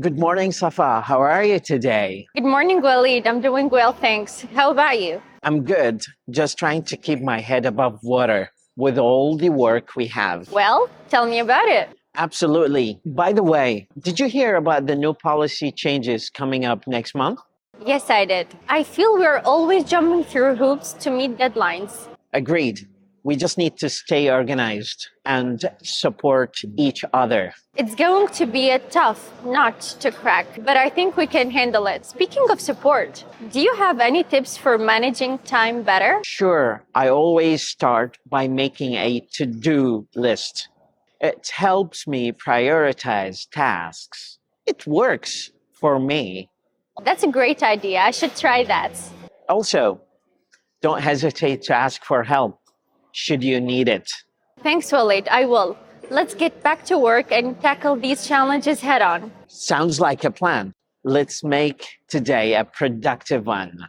Good morning, Safa. How are you today? Good morning, Waleed. I'm doing well, thanks. How about you? I'm good. Just trying to keep my head above water with all the work we have. Well, tell me about it. Absolutely. By the way, did you hear about the new policy changes coming up next month? Yes, I did. I feel we're always jumping through hoops to meet deadlines. Agreed. We just need to stay organized and support each other. It's going to be a tough nut to crack, but I think we can handle it. Speaking of support, do you have any tips for managing time better? Sure, I always start by making a to-do list. It helps me prioritize tasks. It works for me. That's a great idea. I should try that. Also, don't hesitate to ask for help should you need it. Thanks, Waleed. I will. Let's get back to work and tackle these challenges head on. Sounds like a plan. Let's make today a productive one.